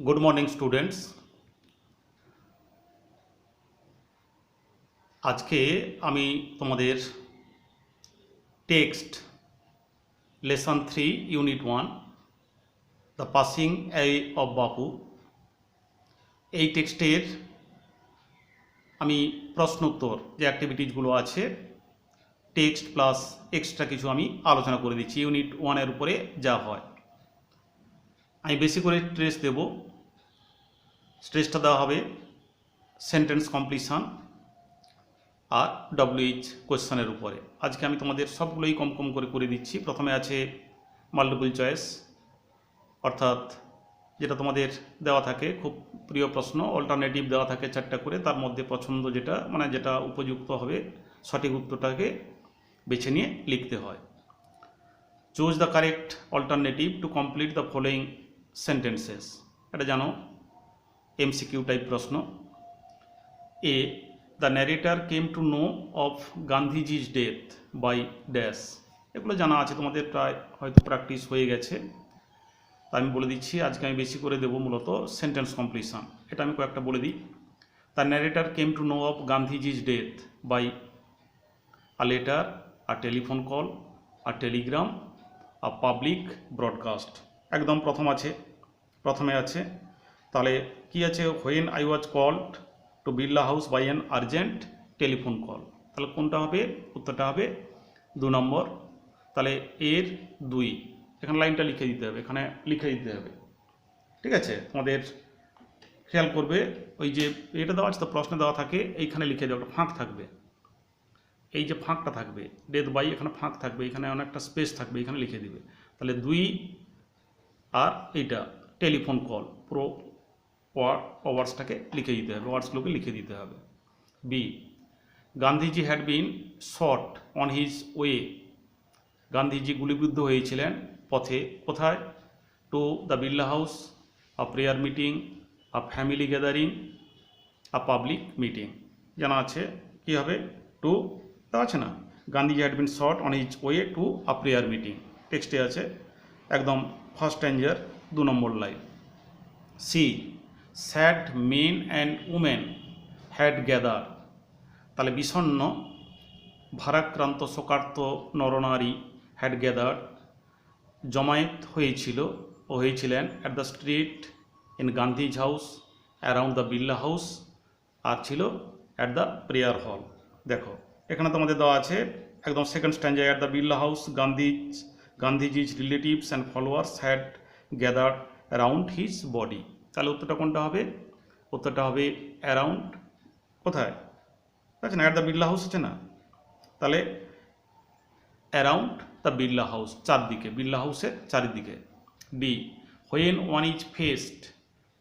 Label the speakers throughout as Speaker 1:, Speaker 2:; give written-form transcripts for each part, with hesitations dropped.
Speaker 1: Good morning students. আজকে আমি তোমাদের text lesson 3 unit 1 the passing away of বাপু, এই টেক্সটের আমি প্রশ্নোত্তর যে অ্যাক্টিভিটিসগুলো আছে টেক্সট প্লাস এক্সট্রা কিছু আমি আলোচনা করে দিচ্ছি। ইউনিট 1-এর উপরে যা হয় আমি বেশি করে স্ট্রেসটা দেওয়া হবে সেন্টেন্স কমপ্লিশন আর WH কোয়েশ্চেনের উপরে। আজকে আমি তোমাদের সবগুলোই কম কম করে দিচ্ছি। প্রথমে আছে মাল্টিপল চয়েস, অর্থাৎ যেটা তোমাদের দেওয়া থাকে খুব প্রিয় প্রশ্ন, অল্টারনেটিভ দেওয়া থাকে 4টা করে, তার মধ্যে পছন্দ যেটা উপযুক্ত হবে সঠিক উত্তরটাকে বেছে নিয়ে লিখতে হয়। Choose the correct alternative to complete the following sentences, এটা জানো MCQ টাইপ প্রশ্ন। A the narrator came to know of Gandhiji's death by dash, এগুলো জানা আছে তোমাদের, প্রায় হয়তো প্র্যাকটিস হয়ে গেছে। তা আমি বলে দিচ্ছি, আজকে আমি বেশি করে দেবো মূলত সেন্টেন্স কমপ্লিশন। এটা আমি কয়েকটা বলে দিই। The narrator came to know of Gandhiji's death by a letter, a telephone call, a telegram, a public broadcast. একদম প্রথমে আছে তাহলে কি আছে, when I was called to Birla House by an urgent telephone call. তাহলে কোনটা হবে? উত্তরটা হবে 2 নম্বর। তাহলে এর 2, এখানে লাইনটা লিখে দিতে হবে, ঠিক আছে? তোমাদের খেয়াল করবে, ওই যে এটা দেওয়া আছে তো, প্রশ্নে দেওয়া থাকে, এইখানে লিখে দেওয়া ফাঁক থাকবে, এই যে ফাঁকটা থাকবে ডেথ বাই, এখানে ফাঁক থাকবে, এখানে অনেকটা স্পেস থাকবে, এখানে লিখে দিবে। তাহলে 2 আর এইটা টেলিফোন কল, পুরো ওয়ার্ডসটাকে লিখে দিতে হবে, ওয়ার্ডসগুলোকে লিখে দিতে হবে। B, Gandhiji had been shot on his way, Gandhiji গুলিবিদ্ধ হয়েছিলেন পথে। কোথায়? To the Birla house, a prayer meeting, a family gathering, a public meeting. জানা আছে কী হবে? টু দেওয়া আছে না, Gandhiji had been shot on his way to a prayer meeting, টেক্সটে আছে একদম ফার্স্ট স্ট্যাঞ্জার 2 নম্বর লাইন। C, sad men and women had gather, তাহলে বিষণ্ণ ভারাক্রান্ত শোকার্ত নরনারী হ্যাড গ্যাদার, জমায়েত হয়েছিলেন at the street in Gandhi's house, around the Birla house, আর ছিল অ্যাট দ্য প্রেয়ার হল। দেখো এখানে তোমাদের দেওয়া আছে একদম second stanza, at the Birla house Gandhiji's relatives and followers had gather around his body. তাহলে উত্তরটা কোনটা হবে? উত্তরটা হবে অ্যারাউন্ড, কোথায় আছে না, অ্যাট দ্য বিড়লা হাউস আছে না, তাহলে অ্যারাউন্ড দ্য বিড়লা হাউস, চারদিকে, বিড়লা হাউসের চারিদিকে। D, when one is faced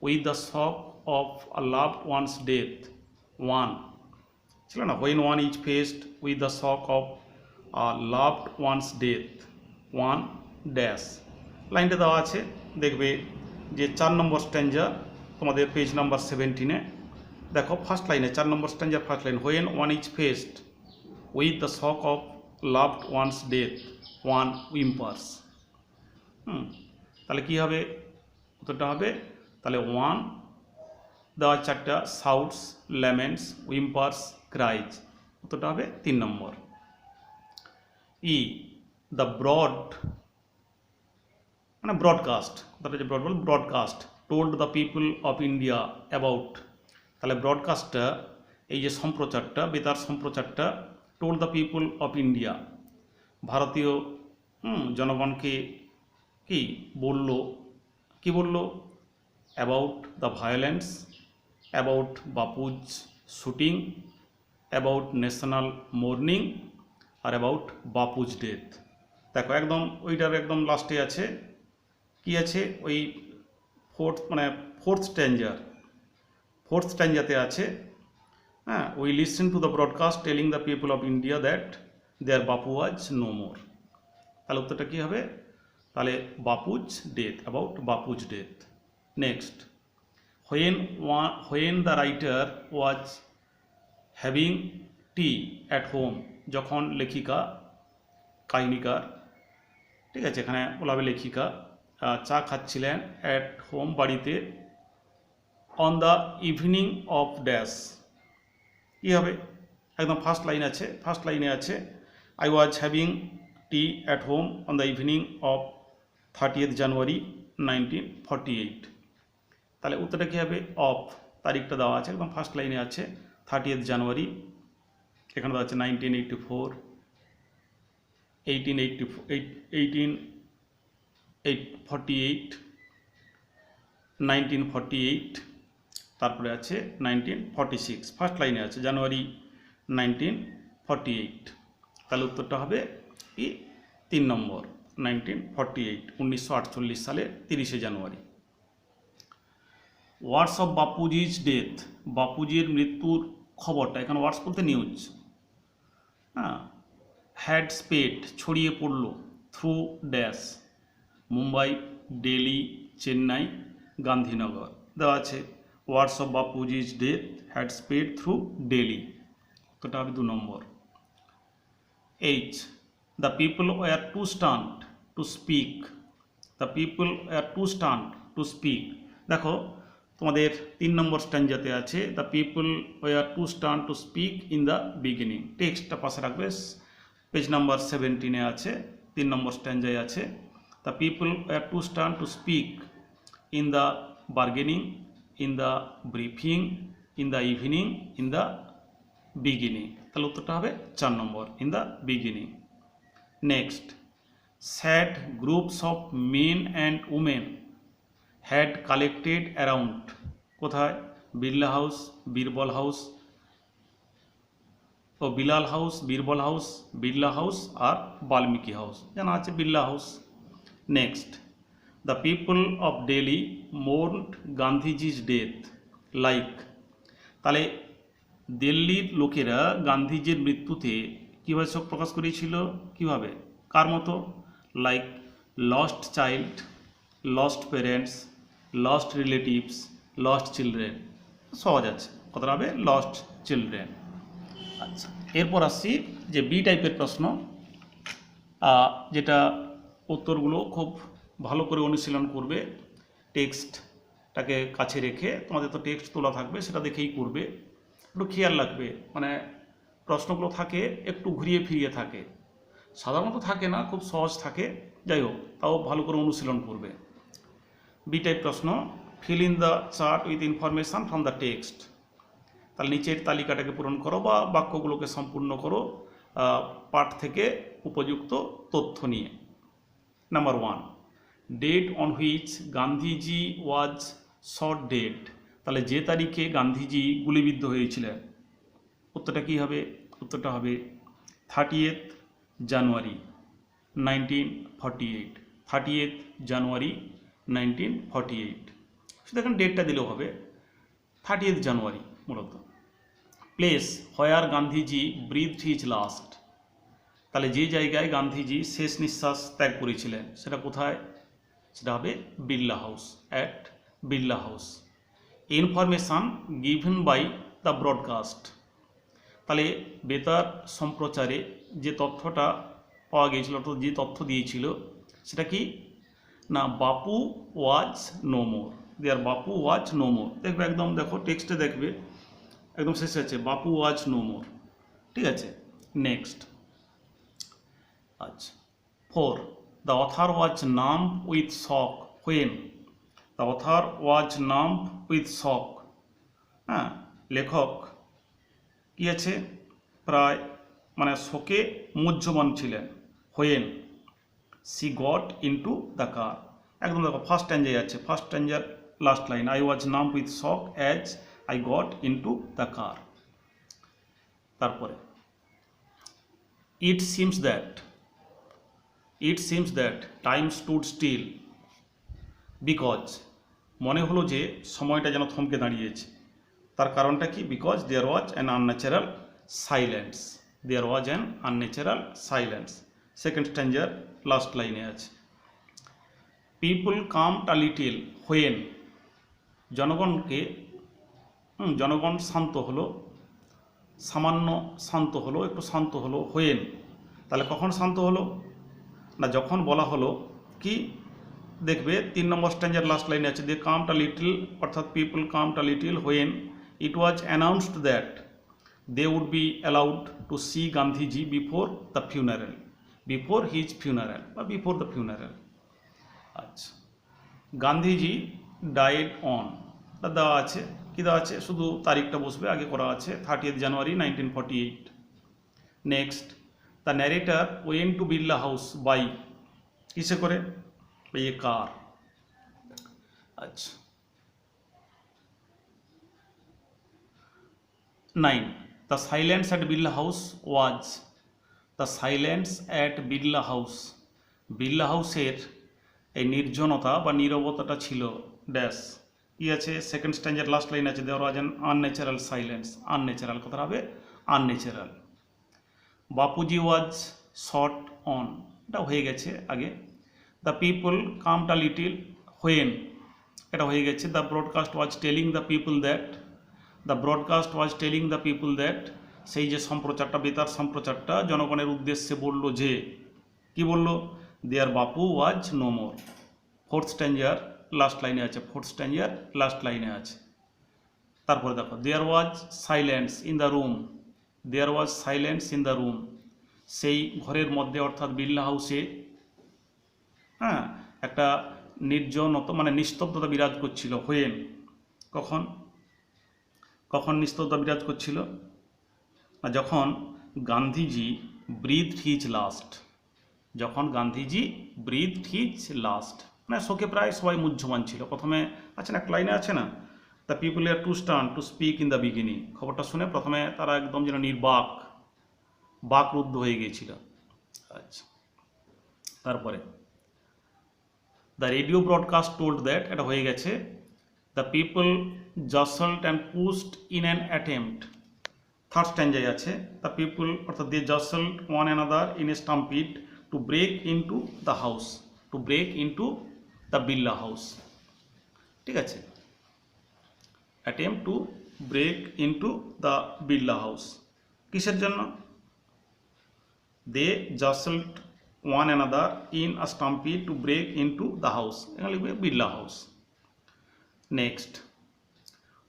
Speaker 1: with the shock of a loved one's death, one ছিল না, when one is faced with the shock of a loved one's death, one dash. লাইনটা দেওয়া আছে, দেখবে যে 4 নম্বর স্ট্যাঞ্জা তোমাদের পেজ নাম্বার 17-এ। দেখো ফার্স্ট লাইনে 4 নম্বর স্ট্যাঞ্জার first line, when one is faced with the shock of loved one's death, one whimpers. তাহলে কী হবে? উত্তরটা হবে তাহলে 1 দেওয়া 4টা, সাউটস, ল্যামেন্টস, উইম্পার্স, ক্রাইজ, উত্তরটা হবে 3 নম্বর। ই, দ্য ব্রডকাস্ট, কথাটা যে broadcast told the people of India about, তাহলে ব্রডকাস্টটা এই যে সম্প্রচারটা, বেতার সম্প্রচারটা, told the people of India, ভারতীয় জনগণকে কি বলল? About the violence, about Bapu's shooting, about national mourning, আর অ্যাবাউট বাপুজ ডেথ। দেখো একদম ওইটার একদম লাস্টে আছে কি আছে, ওই ফোর্থ স্ট্যাঞ্জাতে আছে, হ্যাঁ, we listen to the broadcast telling the people of India that there Bapu was no more. তাহলে উত্তরটা কী হবে? তাহলে Bapu's death, about Bapu's death. Next, when the writer was having tea at home, যখন কাহিনীকার, ঠিক আছে, এখানে বলা হবে লেখিকা, চা খাচ্ছিলেন অ্যাট হোম, বাড়িতে, on the evening of dash কী হবে? একদম ফার্স্ট লাইনে আছে I was having tea at home on the evening of 30th জানুয়ারি 1948। তাহলে উত্তরটা কী হবে? অফ, তারিখটা দেওয়া আছে একদম ফার্স্ট লাইনে আছে 30th জানুয়ারি, এখানে দেওয়া আছে 1984, 1848, 1948, তারপরে আছে 1946, ফার্স্ট লাইনে আছে জানুয়ারি 1948। তাহলে উত্তরটা হবে কি 3 নম্বর 1948, 1948 সালের 30শে জানুয়ারি। ওয়ার্ডস অফ বাপুজিজ ডেথ, বাপুজির মৃত্যুর খবরটা, এখানে ওয়ার্ডস বলতে নিউজ, হ্যাঁ। হ্যাড স্প্রেড ছড়িয়ে পড়ল থ্রু ড্যাশ, মুম্বাই, দিল্লি, চেন্নাই, গান্ধীনগর দেওয়া আছে। Words of Bapuji's death had spread through Delhi, তোটা হবে 2 নম্বর। H, the people were too stunned to speak, the people were too stunned to speak, দেখো তোমাদের 3 নম্বর স্ট্যান্জাতে আছে the people were too stunned to speak in the beginning, টেক্সটটা পাশে রাখবে, পেজ নাম্বার 17 আছে, 3 নম্বর স্ট্যান্জায় আছে the people were too stunned to speak in the bargaining, in the briefing, in the evening, in the beginning, তাহলে উত্তরটা হবে 4 নম্বর in the beginning. Next, sad groups of men and women had collected around, কোথায়? Birla house, Birbal house, ও Bilal house, Birbal house, Birla house আর Valmiki house, জানা আছে Birla house. Next, the people of Delhi mourned Gandhiji's death like, তাহলে দিল্লির লোকেরা গান্ধীজির মৃত্যুতে কীভাবে শোক প্রকাশ করেছিল? কিভাবে, কার মতো? Like lost child, lost parents, lost relatives, lost children, সহজ আছে, কতটা হবে? Lost children. আচ্ছা, এরপর আসছি যে বি টাইপের প্রশ্ন, যেটা উত্তরগুলো খুব ভালো করে অনুশীলন করবে, টেক্সটটাকে কাছে রেখে, তোমাদের তো টেক্সট তোলা থাকবে সেটা দেখেই করবে, একটু খেয়াল রাখবে, মানে প্রশ্নগুলো থাকে একটু ঘুরিয়ে ফিরিয়ে থাকে, সাধারণত থাকে না, খুব সহজ থাকে, যাই হোক তাও ভালো করে অনুশীলন করবে। বি টাইপ প্রশ্ন, fill in the chart with information from the text, তাহলে নিচের তালিকাটাকে পূরণ করো বা বাক্যগুলোকে সম্পূর্ণ করো পাঠ থেকে উপযুক্ত তথ্য নিয়ে। Number 1, date on which Gandhiji was shot dead, তাহলে যে তারিখে গান্ধীজি গুলিবিদ্ধ হয়েছিলেন, উত্তরটা কী হবে? উত্তরটা হবে 30th জানুয়ারি 1948, 30th জানুয়ারি 1948, শুধু এখানে ডেটটা দিলেও হবে, 30th জানুয়ারি মূলত। Place where Gandhiji breathed his last, তাহলে যে জায়গায় গান্ধীজি শেষ নিঃশ্বাস ত্যাগ করেছিলেন সেটা কোথায়? সেটা হবে Birla House, at Birla House. Information given by the broadcast, তাহলে বেতার সম্প্রচারে যে তথ্যটা পাওয়া গিয়েছিল, অর্থাৎ যে তথ্য দিয়েছিল সেটা কি না? বাপু was no more, there Bapu was no মোর, দেখবে একদম, দেখো টেক্সটে দেখবে একদম শেষে আছে বাপু ওয়াজ নো মোর, ঠিক আছে। নেক্সট, আচ্ছা 4, the author was numb with shock when, the author was numb with শক, হ্যাঁ, লেখক কি আছে? প্রায় মানে শোকে মুহ্যমান ছিলেন। When she got into the car, একদম দেখো ফার্স্ট স্ট্যাঞ্জায় আছে, ফার্স্ট স্ট্যাঞ্জার last line, I was numb with shock as I got into the car. তারপরে it seems that time stood still because, মনে হলো যে সময়টা যেন থমকে দাঁড়িয়েছে, তার কারণটা কি? Because there was an unnatural silence, there was an unnatural silence, second স্ট্যাঞ্জার লাস্ট লাইনে আছে। People calmed a little when, জনগণ শান্ত হলো, সামান্য শান্ত হলো, একটু শান্ত হলো, হোয়েন, তাহলে কখন শান্ত হলো না? যখন বলা হলো কি দেখবে 3 নম্বর স্ট্যান্ডার লাস্ট লাইনে আছে, দে কামড আ লিটল, অর্থাৎ people calmed a little when it was announced that they would be allowed to see Gandhiji before the funeral, before his funeral বা বিফোর দ্য ফিউনারেল। আচ্ছা, গান্ধীজি ডায়েড অন দেওয়া আছে, কী দেওয়া আছে, শুধু তারিখটা বসবে, আগে করা আছে 30th January 1948। Next, the narrator went to Birla House by, কিসে করে, বাই এ কার। আচ্ছা, 9, the silence at Birla House was, the silence at Birla House, Birla হাউসের এই নির্জনতা বা নীরবতাটা ছিল ড্যাশ, কি আছে, সেকেন্ড স্ট্যান্ডার লাস্ট লাইন আছে, there was an unnatural silence, unnatural কথা হবে unnatural. Bapuji was shot on, এটা হয়ে গেছে আগে। The people calmed a little when, এটা হয়ে গেছে। The broadcast was telling the people that, the broadcast was telling the people that, সেই যে সম্প্রচারটা, বেতার সম্প্রচারটা জনগণের উদ্দেশ্যে বলল যে, কি বলল, there Bapu was no more. Fourth স্ট্যান্ডার লাস্ট লাইনে আছে, ফোর্থ স্ট্যান্ডার লাস্ট লাইনে আছে। তারপরে দেখো, there was silence in the room, there was silence in the room, সেই ঘরের মধ্যে অর্থাৎ বিড়লা হাউসে হ্যাঁ একটা নির্জনতা মানে নিস্তব্ধতা বিরাজ করছিল। হোয়েন, কখন, কখন নিস্তব্ধতা বিরাজ করছিল, যখন গান্ধীজি ব্রিথড হিজ লাস্ট, যখন গান্ধীজি ব্রিথড হিজ লাস্ট, মানে শোকে প্রায় সবাই মুহ্যমান ছিল। প্রথমে আছে না, একটা লাইনে আছে না, the people are too stunned to speak in the beginning, খবরটা শুনে প্রথমে তারা একদম যেন নির্বাক, বাকরুদ্ধ হয়ে গিয়েছিল। আচ্ছা, তারপরে the radio broadcast told that, এটা হয়ে গেছে। The people jostled and pushed in an attempt, third স্ট্যান্ডায় আছে, দ্য পিপল অর্থাৎ they jostled one another in a stampede to break into the house, to break into the Birla house, ঠিক আছে, attempt to break into the Birla house, কিসের জন্য, they jostled one another in a stampede to break into the house, এখানে লিখবে Birla house. Next,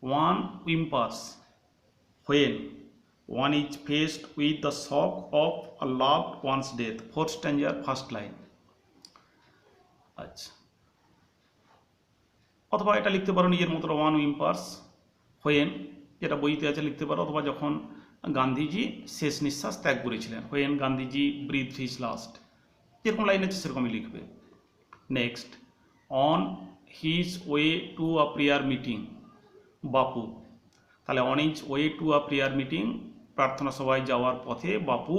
Speaker 1: one whimpers when one is faced with the shock of a loved one's death, fourth স্ট্যান্ডার first line. আচ্ছা, অথবা এটা লিখতে পারো নিজের মতো, ওয়ান উইম্পার্স হোয়েন, যেটা বইতে আছে লিখতে পারো, অথবা যখন গান্ধীজি শেষ নিঃশ্বাস ত্যাগ করেছিলেন, when Gandhiji breathed his last, যেরকম লাইন আছে সেরকমই লিখবে। Next, on his way to a prayer meeting, বাপু, তাহলে on his way to a prayer meeting, প্রার্থনা সভায় যাওয়ার পথে বাপু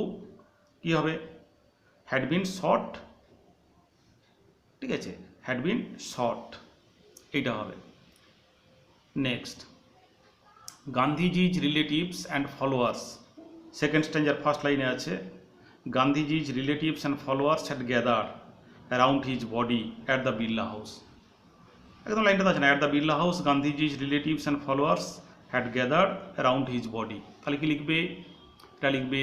Speaker 1: কি হবে, হ্যাড বিন শট, ঠিক আছে, হ্যাড বিন শট, এইটা হবে। Next, Gandhiji's relatives and followers, second স্ট্যান্ডার ফার্স্ট লাইনে আছে, Gandhiji's relatives and followers had gathered around his body at the Birla house, একদম লাইনটা আছে না, at the Birla house Gandhiji's relatives and followers had gathered around his body, তাহলে কি লিখবে, এটা লিখবে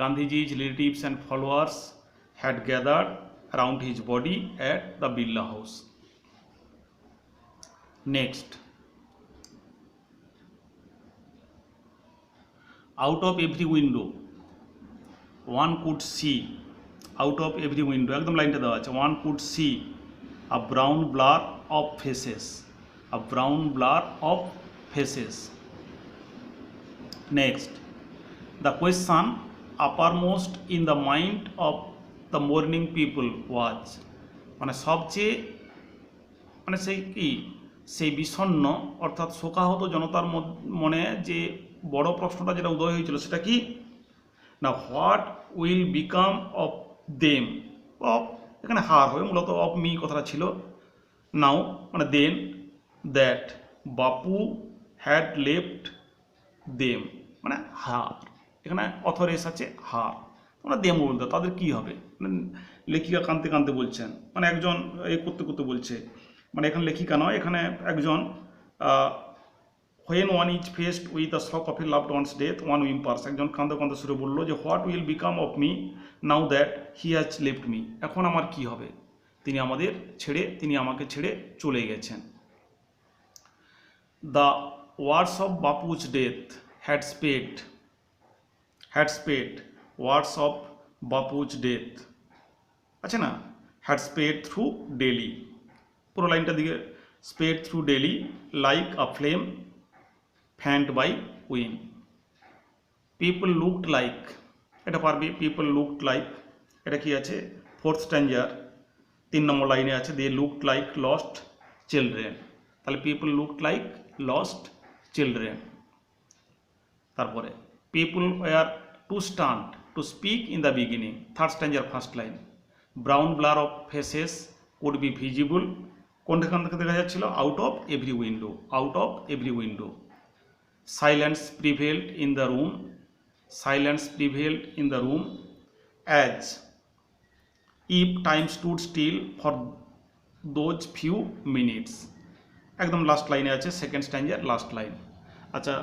Speaker 1: Gandhiji's relatives and followers had gathered around his body at the Birla house. Next, out of every window one could see, out of every window একদম লাইনটা দেওয়া আছে, one could see a brown blur of faces, a brown blur of faces. Next, the question uppermost in the mind of the mourning people was, মানে সবচেয়ে মানে সেই কি, সেই বিষণ্ণ অর্থাৎ শোকাহত জনতার মনে যে বড় প্রশ্নটা যেটা উদয় হয়েছিল সেটা কি না, what will become of them, of এখানে হার হবে, মূলত অফ মি কথাটা ছিল, নাও মানে দেন, that Bapu had left them, মানে হার, এখানে অথরেস আছে হার, তোমরা দেম বলতে তাদের কি হবে, মানে লেখিকা কাঁদতে কাঁদতে বলছেন, মানে একজন এই করতে করতে বলছে, মানে এখানে লেখিকা নয়, এখানে একজন when one is faced with the shock of a loved one's death, one whimpers, একজন কাঁদতে কাঁদতে সুরে বললো যে what will become of me now that he has left me, এখন আমার কি হবে, তিনি আমাকে ছেড়ে চলে গেছেন। The words of Bapu's death had spread words of Bapu's death আছে না, হ্যাড স্পেড থ্রু ডেলি। পুরো লাইনটা দিকে, spread through Delhi like a flame fanned by wind. People looked like, এটা পারবে, পিপল লুকড লাইক, এটা কি আছে, ফোর্থ স্ট্যাঞ্জার 3 নম্বর লাইনে আছে, they looked like lost children. তাহলে people looked like lost children. তারপরে people were too stunned to speak in the beginning, third স্ট্যাঞ্জার first line. Brown blur of faces could be visible, কোনখান থেকে দেখা যাচ্ছিল, out of every window. Silence prevailed in the room as if time stood still for those few minutes. একদম last লাইনে আছে, second স্ট্যাঞ্জার last line. আচ্ছা,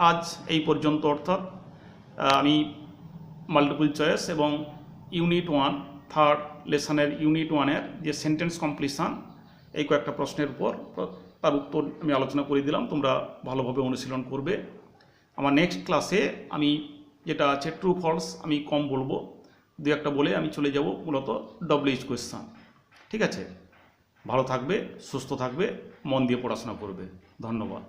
Speaker 1: আজ এই পর্যন্ত, অর্থাৎ আমি মাল্টিপল চয়েস এবং ইউনিট 1 থার্ড লেসনের ইউনিট 1-এর যে সেন্টেন্স কমপ্লিশন, এই কয়েকটা প্রশ্নের উপর তার উত্তর আমি আলোচনা করে দিলাম। তোমরা ভালোভাবে অনুশীলন করবে। আমার নেক্সট ক্লাসে আমি যেটা আছে ট্রু ফলস আমি কম বলবো, দু একটা বলে আমি চলে যাব মূলত WH কোয়েশ্চন। ঠিক আছে, ভালো থাকবে, সুস্থ থাকবে, মন দিয়ে পড়াশোনা করবে। ধন্যবাদ।